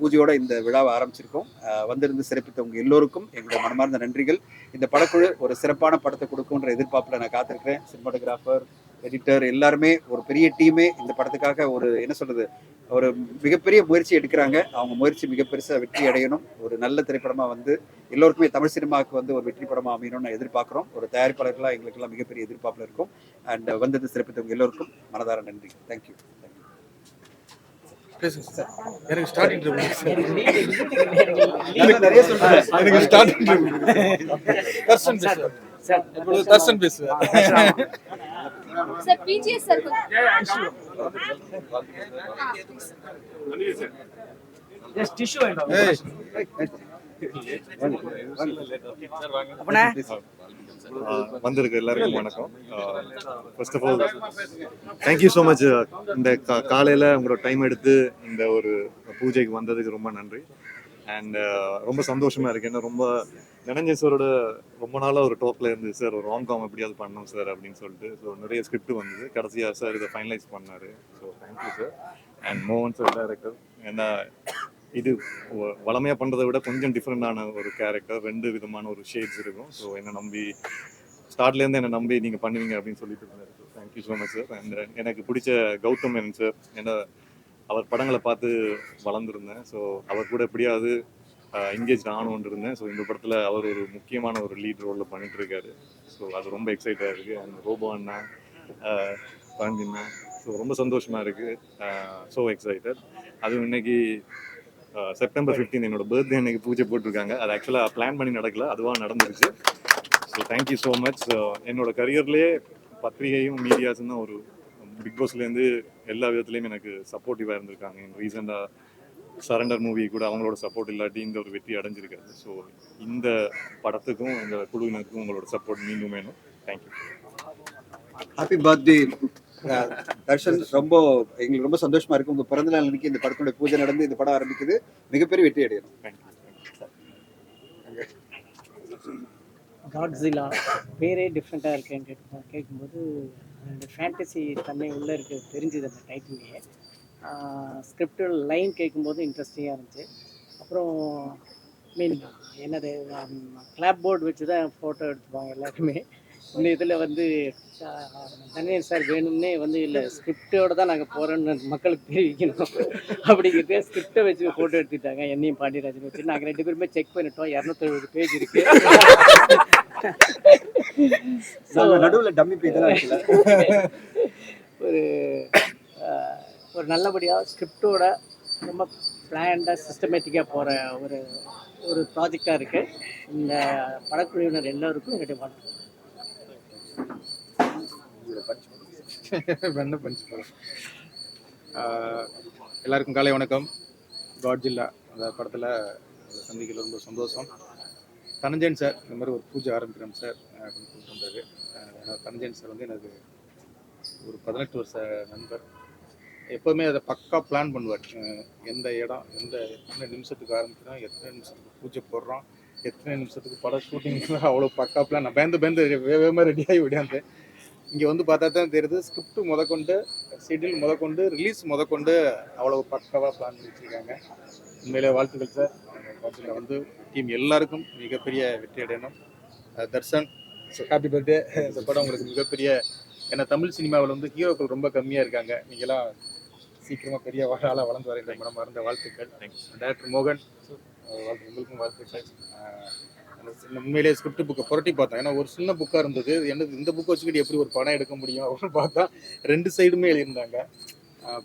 பூஜையோட இந்த விழாவை ஆரம்பிச்சிருக்கோம். வந்திருந்து சிறப்பித்தவங்க எல்லோருக்கும் எங்களுடைய மனமார்ந்த நன்றிகள். இந்த படக்குழு ஒரு சிறப்பான படத்தை கொடுக்குன்ற எதிர்பார்ப்பில் நான் காத்திருக்கிறேன். சினிமாட்டோகிராஃபர், எடிட்டர் எல்லாருமே ஒரு பெரிய டீமே இந்த படத்துக்காக ஒரு மிகப்பெரிய முயற்சி எடுக்கிறாங்க. அவங்க முயற்சி மிக பெருசாக வெற்றி அடையணும். ஒரு நல்ல திரைப்படமாக வந்து எல்லோருக்குமே தமிழ் சினிமாவுக்கு வந்து ஒரு வெற்றி படமாக அமையணும்னு எதிர்பார்க்குறோம். ஒரு தயாரிப்பாளர்களாக எங்களுக்கெல்லாம் மிகப்பெரிய எதிர்பார்ப்பில் இருக்கும். அண்ட் வந்தது சிறப்பித்தவங்க எல்லோருக்கும் மனதார நன்றி. தேங்க்யூ. எனக்கு ஸ்டார்டிங் தர்ஷன் பேசுவார். Sir BGS sir just tissue and வந்திருக்க எல்லாருக்கும் வணக்கம். First of all thank you so much. இந்த காலையில் உங்களோட டைம் எடுத்து இந்த ஒரு பூஜைக்கு வந்ததுக்கு ரொம்ப நன்றி. அண்ட் ரொம்ப சந்தோஷமாக இருக்குது. ஏன்னா ரொம்ப தனஞ்சய் சாரோட ரொம்ப நாளாக ஒரு டாப்பில் இருந்து சார் ஒரு ராம்காம் எப்படியாவது பண்ணணும் சார் அப்படின்னு சொல்லிட்டு. ஸோ நிறைய ஸ்கிரிப்ட் வந்தது. கடைசியாக சார் இதை ஃபைனலைஸ் பண்ணார். So thank you sir. அண்ட் மோகன் சார் டைரக்டர். ஏன்னா இது வளமையாக பண்ணுறதை விட கொஞ்சம் டிஃப்ரெண்டான ஒரு கேரக்டர், 2 விதமான ஒரு ஷேட்ஸ் இருக்கும். ஸோ என்னை நம்பி ஸ்டார்ட்லேருந்து என்னை நம்பி நீங்கள் பண்ணுவீங்க அப்படின்னு சொல்லிட்டு இருந்தார். So thank you so much sir. And எனக்கு பிடிச்ச கௌதம் மேனன் சார். ஏன்னா அவர் படங்களை பார்த்து வளர்ந்துருந்தேன். ஸோ அவர் கூட எப்படியாவது என்கேஜ் ஆகணுன்னு இருந்தேன். ஸோ இந்த படத்தில் அவர் ஒரு முக்கியமான ஒரு லீட் ரோலில் பண்ணிகிட்ருக்காரு. ஸோ அது ரொம்ப எக்ஸைட்டாக இருக்குது. அண்ட் ரோபோ அண்ணா, பாண்டியண்ணா, ஸோ ரொம்ப சந்தோஷமாக இருக்குது. So excited. அதுவும் இன்னைக்கு செப்டம்பர் 15 என்னோட பர்த்டே அன்னைக்கு பூஜை போட்டிருக்காங்க. அது ஆக்சுவலாக பிளான் பண்ணி நடக்கல, அதுவாக நடந்துருச்சு. So thank you so much. என்னோட கரியர்லேயே பத்திரிகையும் மீடியாஸும் தான் ஒரு பிக் பாஸ்லேருந்து எல்லா விதத்துலேயும் எனக்கு சப்போர்ட்டிவாக இருந்திருக்காங்க. ரீசெண்டாக சரண்டர் மூவி கூட அவங்களோட சப்போர்ட் இல்லாட்டி இந்த ஒரு வெற்றி அடைஞ்சிருக்காது. ஸோ இந்த படத்துக்கும் இந்த குழுவினருக்கும் உங்களோட சப்போர்ட் மீண்டும் வேணும். தேங்க்யூ. Happy birthday Darshan. எங்களுக்கு ரொம்ப சந்தோஷமா இருக்கு. உங்க பிறந்த நாள் அன்னைக்கு இந்த படத்துடைய பூஜை நடந்து இந்த படம் ஆரம்பிக்குது. மிகப்பெரிய வெற்றி அடையணும். காட்ஸில்லா பேரே டிஃப்ரெண்ட்டாக இருக்குன்னு கேட்கும்போது ஃபேண்டசி தன்மை உள்ளே இருக்குது தெரிஞ்சுது அந்த டைட்டிலே. ஸ்கிரிப்ட் லைன் கேட்கும்போது இன்ட்ரெஸ்டிங்காக இருந்துச்சு. அப்புறம் என்னது கிளாப் போர்டு வச்சு தான் ஃபோட்டோ எடுத்துப்பாங்க எல்லாருக்குமே. இந்த இதில் வந்து தனஞ்சய் சார் வேணும்னே வந்து இல்லை ஸ்கிரிப்டோடு தான் நாங்கள் போகிறோன்னு மக்களுக்கு தெரிவிக்கணும் அப்படிங்கிறதே ஸ்கிரிப்டை வச்சு ஃபோட்டோ எடுத்துட்டாங்க. என்னையும் பாண்டியராஜன் வச்சு நாங்கள் 2 பேருமே செக் பண்ணிட்டோம். 270 பேஜ் இருக்குது. நடுவில் டம்மி பேஜ் ஒரு நல்லபடியாக ஸ்கிரிப்டோட ரொம்ப பிளான்டாக சிஸ்டமேட்டிக்காக போகிற ஒரு ப்ராஜெக்டாக இருக்குது. இந்த படக்குழுவினர் எல்லோருக்கும் எங்களுடைய வாழ்த்து. எல்லாருக்கும் காலை வணக்கம். காட்ஸில்லா அந்த படத்தில் சந்திக்கல ரொம்ப சந்தோஷம். தனஞ்சயன் சார் இந்த மாதிரி ஒரு பூஜை ஆரம்பிக்கிறோம் சார் அப்படின்னு கூப்பிட்டு வந்தார். தனஞ்சயன் சார் வந்து எனக்கு ஒரு 18 வருஷ நண்பர். எப்போவுமே அதை பக்கா பிளான் பண்ணுவார். எந்த இடம், எத்தனை நிமிஷத்துக்கு ஆரம்பிக்கிறோம், எத்தனை நிமிஷத்துக்கு பூஜை போடுறோம், எத்தனை நிமிஷத்துக்கு படம் ஷூட்டிங், அவ்வளோ பக்கா பிளான். நான் பயந்து வேகமாக ரெடியாகி விடாந்தேன். இங்கே வந்து பார்த்தா தான் தெரியுது ஸ்கிரிப்ட் முதற்கொண்டு, ஷெட்யூல் முதற்கொண்டு, ரிலீஸ் முதற்கொண்டு அவ்வளோ பக்காவாக பிளான் பண்ணி வச்சுருக்காங்க. உண்மையிலே வாழ்த்துக்கள் சார். காட்ஸில்லா வந்து டீம் எல்லாருக்கும் மிகப்பெரிய வெற்றி அடையணும். Darshan happy birthday. இந்த படம் உங்களுக்கு மிகப்பெரிய, ஏன்னா தமிழ் சினிமாவில் வந்து ஹீரோக்கள் ரொம்ப கம்மியாக இருக்காங்க. நீங்களாம் சீக்கிரமாக பெரிய ஆளாக வளர்ந்து வர இந்த படம் மறந்த வாழ்த்துக்கள். டைரக்டர் மோகன் உங்களுக்கும் வாழ்த்துக்கள். உண்மையிலேயே ஸ்கிரிப்ட் புக்கை புரட்டி பார்த்தேன். ஏன்னா ஒரு சின்ன புக்காக இருந்தது. என்னது இந்த புக்கை வச்சுக்கிட்டு எப்படி ஒரு படம் எடுக்க முடியும் அப்படின்னு பார்த்தா 2 சைடுமே எழுதியிருந்தாங்க.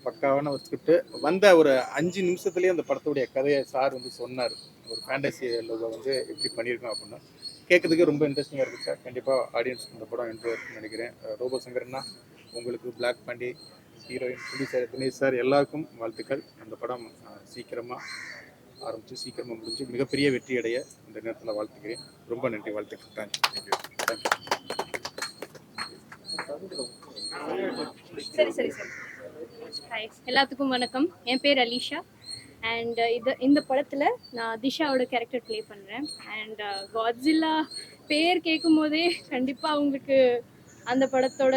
பக்காவான ஒரு ஸ்கிரிப்ட். வந்த ஒரு 5 நிமிஷத்துலேயே அந்த படத்துடைய கதையை சார் வந்து சொன்னார். ஒரு ஃபேண்டசி லோகோ வந்து எப்படி பண்ணியிருக்கோம் அப்படின்னா கேட்கறதுக்கு ரொம்ப இன்ட்ரெஸ்டிங்காக இருக்குது சார். கண்டிப்பாக ஆடியன்ஸ் இந்த படம் என்ட்ரு இருக்குன்னு நினைக்கிறேன். ரோபோ சங்கர்னா உங்களுக்கு, பிளாக் பாண்டி, ஹீரோயின் சுடி சார், தினேஷ் சார் எல்லாருக்கும் வாழ்த்துக்கள். அந்த படம் சீக்கிரமாக ஆரம்பித்து சீக்கிரமாக முடிஞ்சு மிகப்பெரிய வெற்றி அடைய இந்த நேரத்தில் வாழ்த்துக்கிறேன். ரொம்ப நன்றி. வாழ்த்துக்கள். தேங்க்யூ. சரி. ஹாய் எல்லாத்துக்கும் வணக்கம். என் பேர் அலிஷா. அண்ட் இந்த படத்தில் நான் திஷாவோட கேரக்டர் ப்ளே பண்ணுறேன். அண்ட் காட்ஸில்லா பேர் கேட்கும் போதே கண்டிப்பாக அவங்களுக்கு அந்த படத்தோட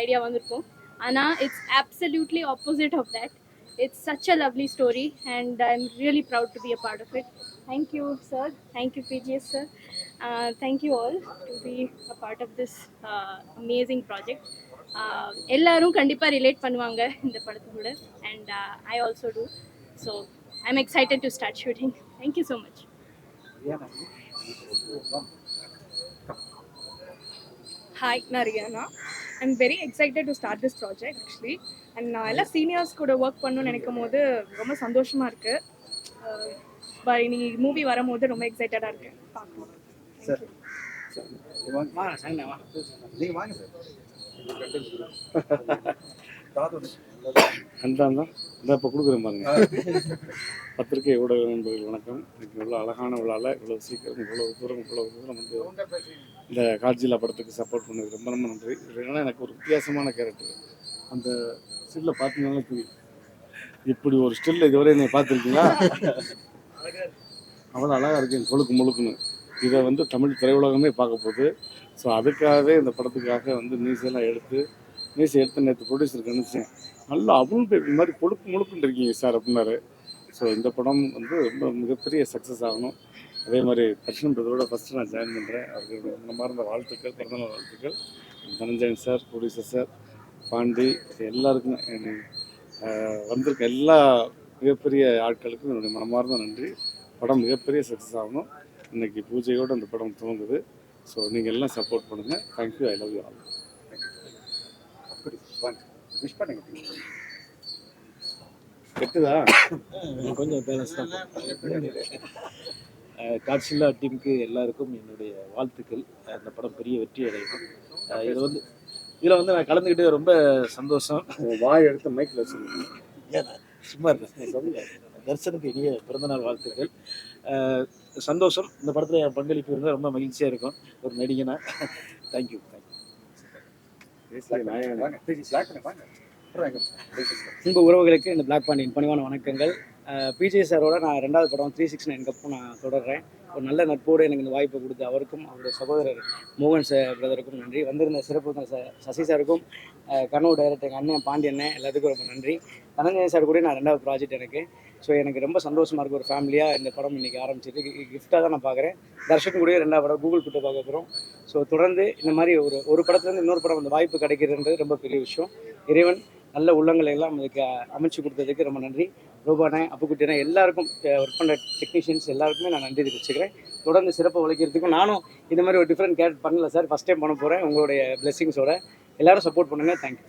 ஐடியா வந்திருக்கும். ஆனால் it's absolutely opposite of that. It's such a lovely story, and I'm really proud to be a part of it. Thank you, sir. Thank you, PGS sir. Thank you all to be a part of this amazing project. எல்லாரும் கண்டிப்பாக relate பண்ணுவாங்க இந்த படத்தோட, and I also do. So I'm excited to start shooting. Thank you so much. Hi, நான் Riyana. I'm very excited to start this project actually. And நான் எல்லா seniors கூட work பண்ணணும்னு நினைக்கும் போது ரொம்ப சந்தோஷமாக இருக்குது. இனி மூவி வரும்போது ரொம்ப எக்ஸைட்டடாக இருக்கேன் பார்க்கணும். சார் நீங்க வாங்க சார். அன்றான் தான் இந்த இப்போ கொடுக்குறேன் பாருங்க. பத்திரிகை ஊடக நண்பர்கள் வணக்கம். இன்னைக்கு இவ்வளோ அழகான விழாவில் இவ்வளோ சீக்கிரம் இவ்வளோ தூரம் வந்து இந்த காட்ஜிலா படத்துக்கு சப்போர்ட் பண்ணது ரொம்ப ரொம்ப நன்றி. ஏன்னா எனக்கு ஒரு வித்தியாசமான கேரக்டர். அந்த ஸ்டில்லில் பார்த்தீங்கன்னா தெரியும். இப்படி ஒரு ஸ்டில் இதுவரை என்னை பார்த்துருக்கீங்களா? அவ்வளோ அழகாக இருக்கு கொழுக்கு முழுக்குன்னு. இதை வந்து தமிழ் திரையுலகமே பார்க்க போகுது. ஸோ அதுக்காகவே இந்த படத்துக்காக வந்து மீசையெல்லாம் எடுத்து நேற்று ப்ரொடியூசருக்கு அனுப்பிச்சேன். நல்லா அவனும் பேபி மாதிரி கொழுக்கு முழுக்குன்னு இருக்கீங்க சார் அப்படின்னாரு. ஸோ இந்த படம் வந்து ரொம்ப மிகப்பெரிய சக்ஸஸ் ஆகணும். அதே மாதிரி தர்ஷன் பிரதரோட ஃபஸ்ட்டு நான் ஜாயின் பண்ணுறேன். அவருக்கு மனமார்ந்த வாழ்த்துக்கள், பிறந்தநாள் வாழ்த்துக்கள். Dhananjayan sir, producer sir, Pandi, எல்லாருக்குமே வந்திருக்க எல்லா மிகப்பெரிய ஆட்களுக்கும் என்னுடைய மனமார்ந்த நன்றி. படம் மிகப்பெரிய சக்ஸஸ் ஆகணும். இன்றைக்கி பூஜையோடு அந்த படம் துவங்குது. ஸோ நீங்கள் எல்லாம் சப்போர்ட் பண்ணுங்கள். Thank you. I love you all. Wish பண்ணுங்க. கெட்டுதா? கொஞ்சம் பேலன்ஸ் தான். காட்சில்லா டீமுக்கு எல்லாருக்கும் என்னுடைய வாழ்த்துக்கள். அந்த படம் பெரிய வெற்றி அடையணும். இதில் வந்து நான் கலந்துக்கிட்டு ரொம்ப சந்தோஷம். வாய் எடுத்து மைக்கில் வச்சுருக்கேன். சும்மா இருக்கேன் சொல்லுங்க. தர்ஷனுக்கு இனிய பிறந்தநாள் வாழ்த்துக்கள். சந்தோஷம். இந்த படத்தில் என் பங்களிப்பு இருந்தால் ரொம்ப மகிழ்ச்சியாக இருக்கும் ஒரு நடிகனா. தேங்க்யூ. உங்கள் உறவுகளுக்கு இந்த பிளாக் பாண்டியன் பணிவான வணக்கங்கள். பிஜே சாரோட நான் 2வது படம் 369 கப்பும் நான் தொடர்றேன். ஒரு நல்ல நட்போடு எனக்கு இந்த வாய்ப்பை கொடுத்து அவருக்கும் அவருடைய சகோதரர் மோகன் சார் பிரதருக்கும் நன்றி. வந்திருந்த சிறப்பு சசி சாருக்கும், கனவு டைரக்டர் எங்கள் அண்ணன் பாண்டி அண்ணன் எல்லாத்துக்கும் ரொம்ப நன்றி. தனஞ்சயன் சார் கூட நான் 2வது ப்ராஜெக்ட் எனக்கு. ஸோ எனக்கு ரொம்ப சந்தோஷமாக இருக்குது. ஒரு ஃபேமிலியாக இந்த படம் இன்றைக்கி ஆரம்பிச்சிருக்கு. கிஃப்டாக தான் நான் பார்க்குறேன். தர்ஷன் கூட 2வது படம் கூகுள் கிட்ட பார்க்க போகிறோம். ஸோ தொடர்ந்து இந்த மாதிரி ஒரு படத்துலேருந்து இன்னொரு படம் அந்த வாய்ப்பு கிடைக்கிறதுன்றது ரொம்ப பெரிய விஷயம். இறைவன் நல்ல உள்ளங்களை எல்லாம் அதுக்கு அமைச்சு கொடுத்ததுக்கு ரொம்ப நன்றி. ரூபானே, அப்புக்குட்டினே, எல்லாருக்கும் ஒர்க் பண்ணுற டெக்னீஷியன்ஸ் எல்லாருக்குமே நான் நன்றி தெரிவிச்சுக்கிறேன். தொடர்ந்து சிறப்பாக உழைக்கிறதுக்கும் நானும் இந்த மாதிரி ஒரு டிஃப்ரெண்ட் கேரக்டர் பண்ணல சார். ஃபஸ்ட் டைம் பண்ண போகிறேன். உங்களுடைய பிளெஸிங்ஸோட எல்லாரும் சப்போர்ட் பண்ணுங்கள். தேங்க்யூ.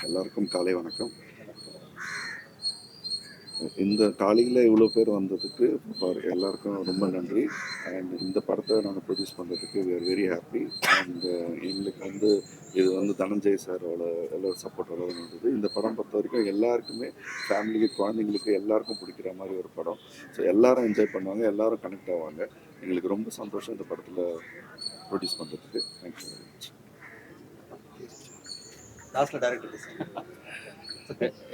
எல்லாருக்கும் காலை வணக்கம். இந்த காலையில் இவ்வளோ பேர் வந்ததுக்கு எல்லாருக்கும் ரொம்ப நன்றி. அண்ட் இந்த படத்தை நாங்கள் ப்ரொடியூஸ் பண்ணுறதுக்கு we are very happy. And எங்களுக்கு வந்து இது வந்து தனஞ்சய் சாரோட எல்லோரும் சப்போர்ட்டோட வந்தது. இந்த படம் பொறுத்த வரைக்கும் எல்லாருக்குமே, ஃபேமிலிக்கு, குழந்தைங்களுக்கு எல்லாருக்கும் பிடிக்கிற மாதிரி ஒரு படம். ஸோ எல்லாரும் என்ஜாய் பண்ணுவாங்க, எல்லாரும் கனெக்ட் ஆவாங்க. எங்களுக்கு ரொம்ப சந்தோஷம் இந்த படத்தில் ப்ரொடியூஸ் பண்ணுறதுக்கு. Thank you very much.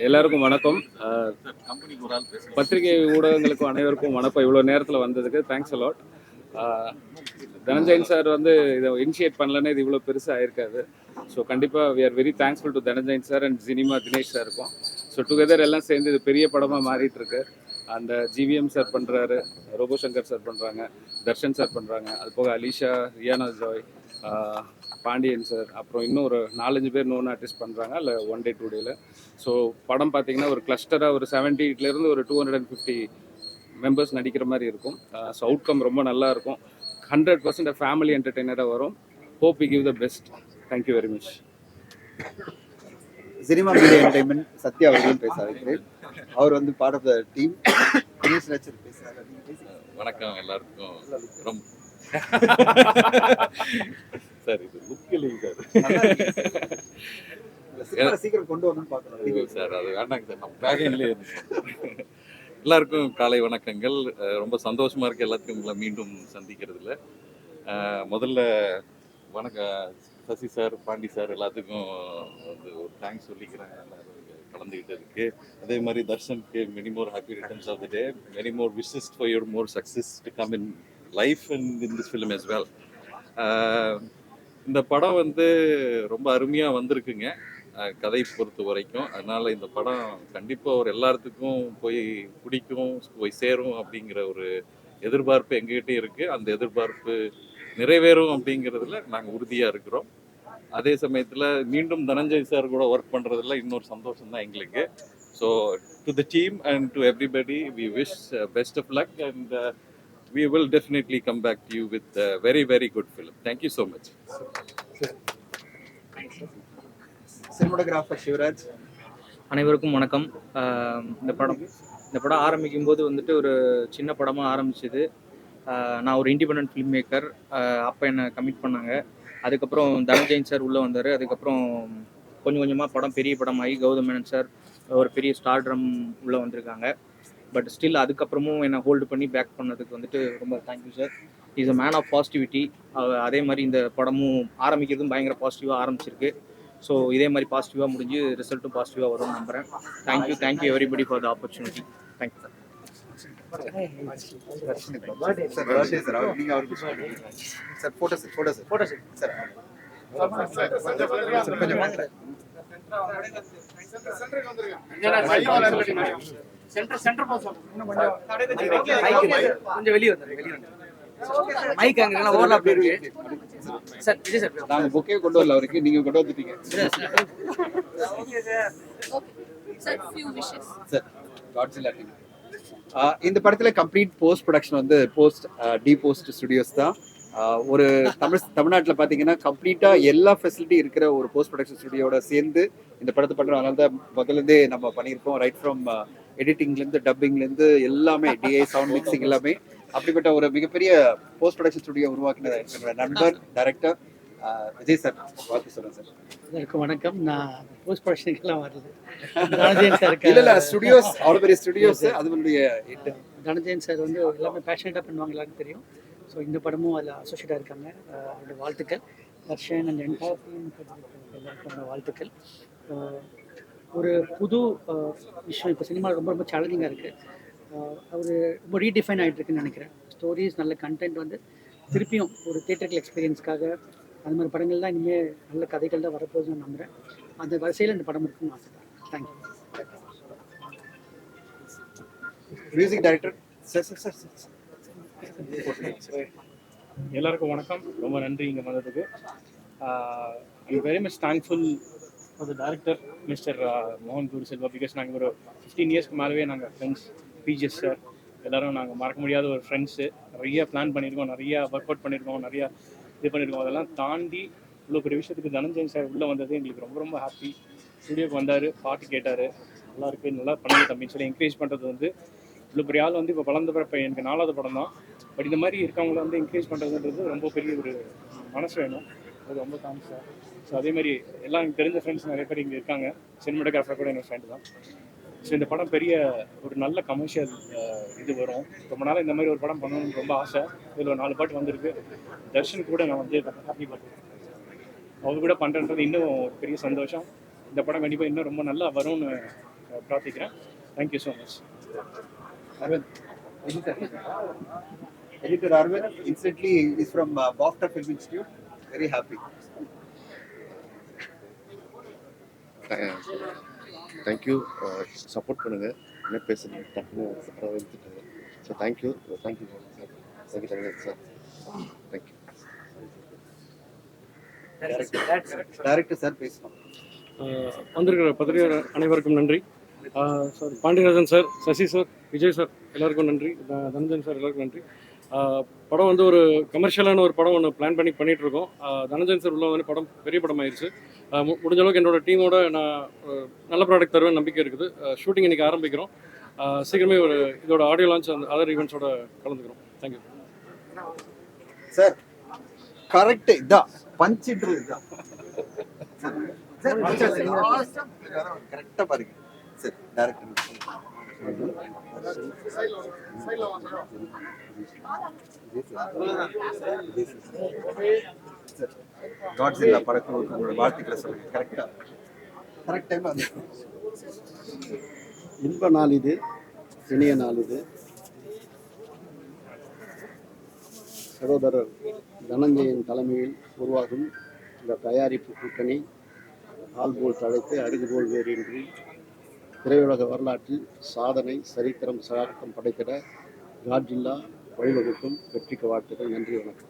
எல்லாருக்கும் வணக்கம். பத்திரிகை ஊடகங்களுக்கும் அனைவருக்கும் வணக்கம். இவ்வளோ நேரத்தில் வந்ததுக்கு தேங்க்ஸ் அலாட். தனஞ்சயன் சார் வந்து இதை இனிஷியேட் பண்ணலன்னா இது இவ்வளோ பெருசாக ஆயிருக்காது. ஸோ கண்டிப்பாக we are very thankful to Dhananjayan sir and cinema Dinesh sir இருக்கும். ஸோ டுகெதர் எல்லாம் சேர்ந்து இது பெரிய படமாக மாறிட்டு இருக்கு. அந்த ஜிவிஎம் சார் பண்ணுறாரு, ரோபோ சங்கர் சார் பண்ணுறாங்க, தர்ஷன் சார் பண்ணுறாங்க, அது போக அலிஷா, ரியானா ஜாய், பாண்டியன் சார், அப்புறம் இன்னும் ஒரு 4-5 பேர் நோன் ஆர்டிஸ்ட் பண்ணுறாங்க இல்லை 1 day 2 dayல. ஸோ படம் பார்த்தீங்கன்னா ஒரு கிளஸ்டராக ஒரு 70 ஒரு 250 மெம்பர்ஸ் நடிக்கிற மாதிரி இருக்கும். ஸோ அவுட்கம் ரொம்ப நல்லா இருக்கும். 100% ஃபேமிலி என்டர்டெய்னராக வரும். Hope we give the best. Thank you very much. Cinema media entertainment Sathya அவர்களும் பேச வைக்கிறேன். அவர் வந்து பார்ட் ஆஃப் த டீம். பேசுகிறாங்க. வணக்கம் எல்லாருக்கும். ரொம்ப சார் இது லுக் இல்லைங்க சார். சீக்கிரம் கொண்டு வரணும்னு பார்க்கணும் சார். அது வேண்டாங்க சார், நம்ம பேக்கிங்லேயே எல்லாருக்கும் காலை வணக்கங்கள். ரொம்ப சந்தோஷமா இருக்கு எல்லாத்துக்கும் உங்களை மீண்டும் சந்திக்கிறதுல. முதல்ல வணக்கம் சசி சார், பாண்டி சார் எல்லாத்துக்கும் வந்து ஒரு தேங்க்ஸ் சொல்லிக்கிறேன் எல்லாரும் கலந்துக்கிட்டதுக்கு. அதே மாதிரி தர்ஷனுக்கு many more happy returns of the day, many more wishes for your more success to come in life and in this film as well. இந்த படம் வந்து ரொம்ப அருமையாக வந்திருக்குங்க, கதை பொறுத்த வரைக்கும். அதனால் இந்த படம் கண்டிப்பாக ஒரு எல்லாத்துக்கும் போய் பிடிக்கும், போய் சேரும் அப்படிங்கிற ஒரு எதிர்பார்ப்பு எங்ககிட்ட இருக்குது. அந்த எதிர்பார்ப்பு நிறைவேறும் அப்படிங்கிறதுல நாங்கள் உறுதியாக இருக்கிறோம். அதே சமயத்தில் மீண்டும் தனஞ்சய் சார் கூட ஒர்க் பண்ணுறதுல இன்னொரு சந்தோஷம் தான் எங்களுக்கு. So to the team and to everybody we wish best of luck and we will definitely come back to you with a very, very good film. Thank you so much. Cinematographer Sivaraj. அனைவருக்கும் வணக்கம். இந்த படம் ஆரம்பிக்கும் போது வந்துட்டு ஒரு சின்ன படமாக ஆரம்பிச்சது. நான் ஒரு இண்டிபெண்டன்ட் ஃபிலிம் மேக்கர். அப்போ என்னை கமிட் பண்ணாங்க. அதுக்கப்புறம் தனஞ்சயன் சார் உள்ளே வந்தார். அதுக்கப்புறம் கொஞ்சம் கொஞ்சமாக படம் பெரிய படமாகி கௌதம் மேனன் சார் ஒரு பெரிய ஸ்டார்ட்ரம் உள்ளே வந்திருக்காங்க. பட் ஸ்டில் அதுக்கப்புறமும் என்னை ஹோல்டு பண்ணி பேக் பண்ணதுக்கு வந்துட்டு ரொம்ப thank you sir. Is a man of positivity. அதே மாதிரி இந்த படமும் ஆரம்பிக்கிறதும் பயங்கர பாசிட்டிவாக ஆரம்பிச்சிருக்கு. ஸோ இதே மாதிரி பாசிட்டிவாக முடிஞ்சு ரிசல்ட்டும் பாசிட்டிவாக வரும்னு நம்புகிறேன். Thank you everybody for the opportunity. Thank you sir. Sir photo sir கொஞ்சம் வெளியே வந்து மைக் அங்கெல்லாம் ஓவர்லாப் இருக்கு சார். விஜய் சார் நாங்க புக்கே கொண்டு வரல அவருக்கு, நீங்க கொண்டு வந்துட்டீங்க சார். காட்ஸில்லா டீம் இந்த படத்துல கம்ப்ளீட் போஸ்ட் ப்ரொடக்ஷன் வந்து டி போஸ்ட் ஸ்டுடியோஸ் தான். ஒரு தமிழ்நாட்டில் பார்த்தீங்கன்னா கம்ப்ளீட்டாக எல்லா ஃபெசிலிட்டி இருக்கிற ஒரு போஸ்ட் ப்ரொடக்ஷன் ஸ்டுடியோட சேர்ந்து இந்த படத்தை பண்ணுறோம். அதனால தான் முதல்லேருந்தே நம்ம பண்ணியிருக்கோம். ரைட் ஃப்ரம் எடிட்டிங்லேருந்து டப்பிங்லேருந்து எல்லாமே, டிஏ சவுண்ட் மிக்சிங் எல்லாமே. அப்படிப்பட்ட ஒரு மிகப்பெரிய போஸ்ட் ப்ரொடக்ஷன் ஸ்டுடியோ உருவாக்கின என்னோட நண்பர் டைரக்டர் விஜய் சார். வாழ்த்து சொல்லுங்கள் சார். எல்லாருக்கும் வணக்கம். நான் போஸ்ட் ப்ரொடக்ஷனுக்கெல்லாம் வரல. தனஞ்சயன் சார் இல்லை ஸ்டுடியோஸ், அவ்வளோ பெரிய ஸ்டுடியோஸ். அதனுடைய தனஞ்சயன் சார் வந்து எல்லாமே பேஷனேட்டாக பண்ணுவாங்க, எல்லாருக்கும் தெரியும். ஸோ இந்த படமும் அதில் அசோசியேட்டாக இருக்காங்க. அவருடைய வாழ்த்துக்கள். தர்ஷன் அண்ட் என்டையர் டீம் எல்லாருக்கும் வாழ்த்துக்கள். ஒரு புது விஷயம் இப்போ சினிமா ரொம்ப ரொம்ப சேலஞ்சிங்காக இருக்குது. அவர் ரொம்ப ரீடிஃபைன் ஆகிட்டு இருக்குன்னு நினைக்கிறேன். ஸ்டோரிஸ் நல்ல கண்டென்ட் வந்து திருப்பியும் ஒரு தியேட்டர்கள் எக்ஸ்பீரியன்ஸ்க்காக அது மாதிரி படங்கள் தான் இனிமேல் நல்ல கதைகள் தான் வரப்போகுதுன்னு நான் நம்புகிறேன். அந்த வரிசையில் இந்த படம் இருக்குன்னு ஆசைப்படுறேன். தேங்க்யூ. Music director sir. எல்லாருக்கும் வணக்கம். ரொம்ப நன்றி இங்கே வந்ததுக்கு. I'm very much thankful for the director mister மோகன் குரு செல்வா. பிகாஸ் நாங்கள் ஒரு 15 இயர்ஸ்க்கு மேலவே நாங்கள் ஃப்ரெண்ட்ஸ். பிஜிஎஸ் சார் எல்லோரும் நாங்கள் மறக்க முடியாத ஒரு ஃப்ரெண்ட்ஸு. நிறைய பிளான் பண்ணியிருக்கோம், நிறையா ஒர்க் அவுட் பண்ணியிருக்கோம், நிறையா இது பண்ணியிருக்கோம். அதெல்லாம் தாண்டி இவ்வளோ பெரிய விஷயத்துக்கு தனஞ்சயன் சார் உள்ளே வந்தது எங்களுக்கு ரொம்ப ரொம்ப ஹாப்பி. ஸ்டுடியோக்கு வந்தார், பாட்டு கேட்டார், நல்லா இருக்குது, நல்லா பண்ணி தம்பின்னு சொல்லி என்கரேஜ் பண்ணுறது வந்து இவ்வளோ பெரிய ஆள் வந்து இப்போ வளர்ந்த பிறப்ப எனக்கு 4வது படம் தான். பட் இந்த மாதிரி இருக்கவங்கள வந்து என்கரேஜ் பண்ணுறதுன்றது ரொம்ப பெரிய ஒரு மனசு வேணும். அது ரொம்ப தேங்க்ஸ் சார். ஸோ அதேமாதிரி எல்லாம் எனக்கு தெரிஞ்ச ஃப்ரெண்ட்ஸ் நிறைய பேர் இங்கே இருக்காங்க. சினிமாட்டோகிராஃபர் கூட என்னோட ஃப்ரெண்டு தான். ஸோ இந்த படம் பெரிய ஒரு நல்ல கமர்ஷியல் இது வரும். ரொம்ப நாள் இந்த மாதிரி ஒரு படம் பண்ணணும்னு ரொம்ப ஆசை. இதில் ஒரு 4 பாட்டு வந்திருக்கு. தர்ஷன் கூட நான் வந்து ஹாப்பி பாட்டு அவங்க கூட பண்ணுறது இன்னும் ஒரு பெரிய சந்தோஷம். இந்த படம் கண்டிப்பாக இன்னும் ரொம்ப நல்லா வரும்னு பிரார்த்திக்கிறேன். Thank you so much. Editor Arvind, incidentally, is from BAFTA Film Institute. Very happy. Thank you. Support பண்ணுங்க. என்ன பேசுறது டக்குன்னு எடுத்துட்டாங்க. So thank you sir. Thank you sir. Thank you. Director sir பேசணும். வந்திருக்கிற பத்திரிகை அனைவருக்கும் நன்றி. Sir Pandiarajan sir, Sasi sir, Vijay sir எல்லாருக்கும் நன்றி. தனஞ்சயன் சார் எல்லாருக்கும் நன்றி. படம் வந்து ஒரு கமர்ஷியலான ஒரு படம் ஒன்று பிளான் பண்ணிட்டு இருக்கோம். தனஞ்சயன் சார் உள்ள வந்து படம் பெரிய படம் ஆயிடுச்சு. முடிஞ்ச அளவுக்கு என்னோட டீமோட நான் நல்ல ப்ராடக்ட் தருவேன் நம்பிக்கை இருக்குது. ஷூட்டிங் இன்றைக்கி ஆரம்பிக்கிறோம். சீக்கிரமே ஒரு இதோட ஆடியோ லான்ச் அந்த அதர் ஈவெண்ட்ஸோட கலந்துக்கிறோம். Thank you sir. கரெக்ட் இதான் பஞ்சின்றது இதுதான். கரெக்டாக பாருங்க சார். டைரக்டர் காட்ஸில்லா படக்குழுவுக்கு உங்களோட வாழ்த்துக்களை சொல்லுங்க. கரெக்ட் டைம் வந்து இன்ப நாள் இது, இனிய நாள் இது. சகோதரர் தனஞ்சயன் தலைமையில் உருவாகும் இந்த தயாரிப்பு கூட்டணி ஆள்போல் தழைத்து அருகுபோல் வேறின்றி திரையுலக வரலாற்றில் சாதனை சரித்திரம் சகாக்கம் படைத்திட காட்ஜில்லா வழிவகுக்கும் வெற்றிக்கு வாழ்த்துக்கள். நன்றி, வணக்கம்.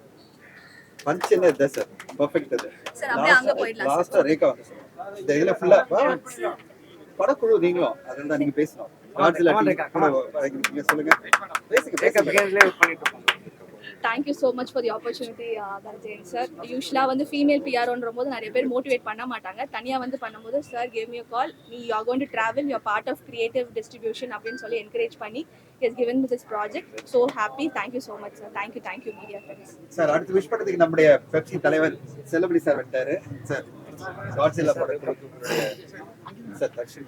பஞ்ச் என்ன இதுதான் சார், பர்ஃபெக்ட் அது. சார் அப்படியே அங்க போயிடலாம் சார். லாஸ்டா ரேகா வாங்க சார். இந்த இதுல ஃபுல்லா படக்குழு நீங்களும் அதெல்லாம் நீங்க பேசணும். காட்ஜில்லா நீங்க சொல்லுங்க, பேசுங்க. Thank you so much for the opportunity Dhananjayan sir. யூஸ்வலாக வந்து ஃபீமேல் பிஆர்ன்ற போது நிறைய பேர் மோட்டிவேட் பண்ண மாட்டாங்க. தனியாக வந்து பண்ணும்போது sir gave me a call, நீ you are going to travel, you are part of creative distribution அப்படின்னு சொல்லி என்கரேஜ் பண்ணி has given this project. So happy. Thank you so much sir. Thank you media friends. Sir அடுத்து wish பண்ணதுக்கு நம்முடைய Pepsi தலைவர் செல்லபடி sir வந்துட்டாரு. Sir Godzilla படக்குழு sir Darshan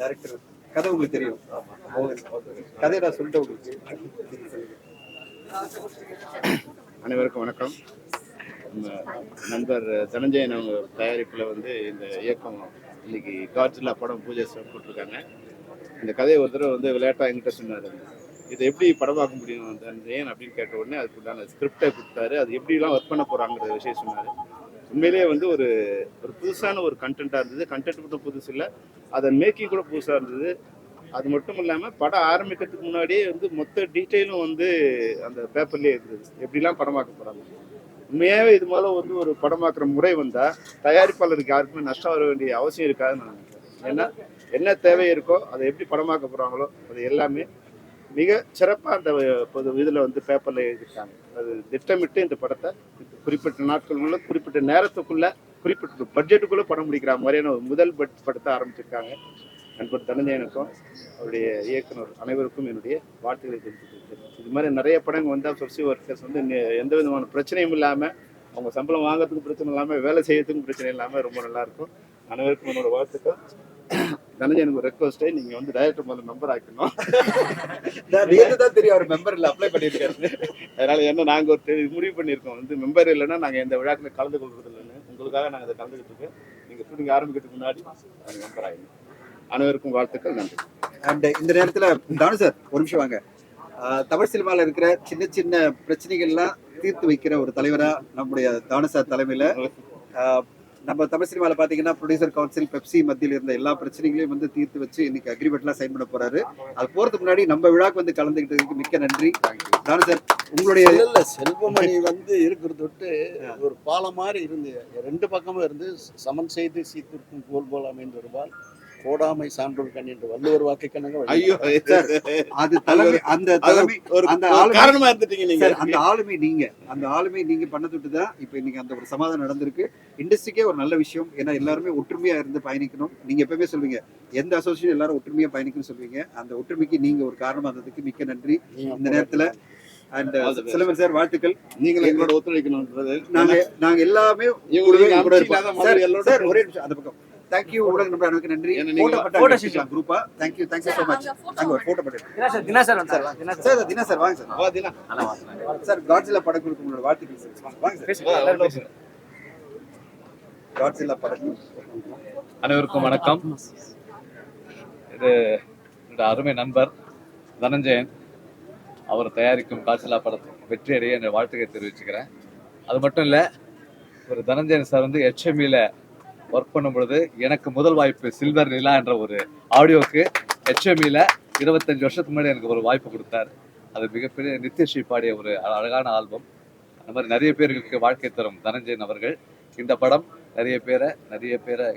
director கதை உங்களுக்கு தெரியும், கதையை நான் சொல்லிட்டு உங்களுக்கு. அனைவருக்கும் வணக்கம். நம்ம நண்பர் தனஞ்சயன் அவங்க தயாரிப்பில் வந்து இந்த இயக்கம் இன்னைக்கு காட்ஜில்லா படம் பூஜை போட்டிருக்காங்க. இந்த கதையை ஒரு தடவை வந்து விளையாட்டாக என்கிட்ட சொன்னார், இதை எப்படி படமாக்க முடியும் தனஞ்சயன் அப்படின்னு கேட்ட உடனே அதுக்குண்டான ஸ்கிரிப்டை கொடுத்தாரு. அது எப்படிலாம் ஒர்க் பண்ண போகிறாங்கிற விஷயம் சொன்னார். உண்மையிலேயே வந்து ஒரு புதுசான ஒரு கண்டென்ட்டாக இருந்தது. கண்டென்ட் மட்டும் புதுசு இல்லை, அதன் மேக்கிங் கூட புதுசாக இருந்தது. அது மட்டும் இல்லாமல் படம் ஆரம்பிக்கிறதுக்கு முன்னாடியே வந்து மொத்த டீட்டெயிலும் வந்து அந்த பேப்பர்லேயே இருந்தது, எப்படிலாம் படமாக்க போகிறாங்க. உண்மையாகவே இது மேலே வந்து ஒரு படமாக்குற முறை வந்தால் தயாரிப்பாளருக்கு யாருக்குமே நஷ்டம் வர வேண்டிய அவசியம் இருக்காதுன்னு நான் நினைக்கிறேன். ஏன்னா என்ன தேவை இருக்கோ அதை எப்படி படமாக்க போகிறாங்களோ அது எல்லாமே மிக சிறப்பாக அந்த இதில் வந்து பேப்பரில் எழுதியிருக்காங்க. அது திட்டமிட்டு இந்த படத்தை குறிப்பிட்ட நாட்களுக்குள்ள, குறிப்பிட்ட நேரத்துக்குள்ள, குறிப்பிட்ட பட்ஜெட்டுக்குள்ளே படம் முடிக்கிற மாதிரியான ஒரு முதல் படத்தை ஆரம்பிச்சிருக்காங்க. நண்பர் தனஞ்சயனுக்கும் அவருடைய இயக்குனர் அனைவருக்கும் என்னுடைய வாழ்த்துக்களை தெரிவித்துக்கிறேன். இது மாதிரி நிறைய படங்கள் வந்தால் சொசைட்டி ஒர்க்கர்ஸ் வந்து எந்த விதமான பிரச்சனையும் இல்லாமல், அவங்க சம்பளம் வாங்கிறதுக்கும் பிரச்சனை இல்லாமல், வேலை செய்யறதுக்கும் பிரச்சனை இல்லாமல் ரொம்ப நல்லாயிருக்கும். அனைவருக்கும் என்னோட வாழ்த்துக்கள். தனஞ்சயனுக்கு ஒரு ரெக்வஸ்ட்டை, நீங்கள் வந்து டைரக்டர் முதல்ல மெம்பர் ஆக்கணும். தான் தெரியும் அவர் மெம்பர்ல அப்ளை பண்ணியிருக்காரு. அதனால என்ன நாங்கள் ஒரு முடிவு பண்ணியிருக்கோம், வந்து மெம்பர் இல்லைன்னா நாங்கள் எந்த விழாக்களில் கலந்து கொள்வது இல்லைன்னு. உங்களுக்காக நாங்கள் அதை கலந்துக்கிட்டு இருக்கோம். நீங்கள் ஷூட்டிங் ஆரம்பிக்கிறதுக்கு முன்னாடி நாங்கள் மெம்பர் ஆகிடும். அனைவருக்கும் வாழ்த்துக்கள், நன்றி. அண்ட் இந்த நேரத்தில் தானு சார் ஒரு நிமிஷம் வாங்க. தமிழ் சினிமாவில் இருக்கிற சின்ன சின்ன பிரச்சனைகள்லாம் தீர்த்து வைக்கிற ஒரு தலைவரா நம்முடைய தானு சார் தலைமையில் நம்ம தமிழ் சினிமாவில் பார்த்தீங்கன்னா ப்ரொடியூசர் கவுன்சில் பெப்சி மத்தியில் இருந்த எல்லா பிரச்சனைகளையும் வந்து தீர்த்து வச்சு இன்னைக்கு அக்ரிமெண்ட்லாம் சைன் பண்ண போறாரு. அது போறதுக்கு முன்னாடி நம்ம விழாக்கு வந்து கலந்துக்கிட்டதுக்கு மிக்க நன்றி. தானு சார் உங்களுடைய செல்வமணி வந்து இருக்கிறது விட்டு ஒரு பாலம் மாதிரி இருந்து ரெண்டு பக்கமும் இருந்து சமன் செய்து சீர்திருக்கும் போல் போல் அமைந்து வருவாள் கோடாமை சான்றோர் கண் என்று வள்ளுவர் வாக்கு கணங்க. ஐயோ சார், அது தலைமை, அந்த தலைமை, அந்த காரணமா இருந்துட்டீங்க நீங்க. அந்த ஆளுமை நீங்க பண்ணதுட்டு தான் இப்ப இன்னைக்கு அந்த ஒரு சமாதானம் நடந்திருக்கு. இண்டஸ்ட்ரிக்கே ஒரு நல்ல விஷயம். ஏன்னா எல்லாருமே ஒற்றுமையா இருந்து பயணிக்கணும். நீங்க எப்பவுமே சொல்வீங்க எந்த அசோசியேஷன் எல்லாரும் ஒற்றுமையா பயணிக்கணும்னு சொல்வீங்க. அந்த ஒற்றுமைக்கு நீங்க ஒரு காரணமா இருந்ததுக்கு மிக்க நன்றி. இந்த நேரத்துல அண்ட் செல்வன் சார் வாழ்த்துக்கள். நீங்களும் எங்களோட ஒத்துழைக்கணும். நாங்க எல்லாமே சார் ஒரே நிமிஷம் அந்த பக்கம். Thank you ஊடக நண்பர்களுக்கு நன்றி. போட்டோ செஷன் குரூப்பா thank you so much. நாங்க ஒரு போட்டோ போடுறோம். தினா சார் வாங்க சார். வா தினா. சார் காட்ஜில்லா படக்குழுக்கு உங்களோட வாழ்த்துக்கள் சார். வாங்க சார். காட்ஜில்லா படக்குழு அனைவருக்கும் வணக்கம். இது என்னோட அருமை நண்பர் தனஞ்சயன் அவர் தயாரிக்கும் காட்ஜில்லா படத்தை வெற்றி அடைய என்ற வாழ்த்துக்களை தெரிவிச்சுக்கிறேன். அது மட்டும் இல்லை, ஒரு தனஞ்சயன் சார் வந்து HME ஒர்க் பண்ணும் பொழுது எனக்கு முதல் வாய்ப்பு சில்வர் நிலா என்ற ஒரு ஆடியோக்கு HME 25 வருஷத்துக்கு முன்னாடி எனக்கு ஒரு வாய்ப்பு கொடுத்தார். அது மிகப்பெரிய நித்யஸ்ரீ பாடிய ஒரு அழகான ஆல்பம். அந்த மாதிரி நிறைய பேருக்கு வாழ்க்கை தரும் தனஞ்சயன் அவர்கள் இந்த படம் நிறைய பேரை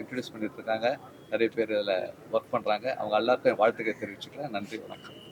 இன்ட்ரடியூஸ் பண்ணிட்டு இருக்காங்க. நிறைய பேர் இதில் ஒர்க் பண்ணுறாங்க. அவங்க எல்லாருக்கும் வாழ்த்துக்களை தெரிவிச்சுக்கிறேன். நன்றி, வணக்கம்.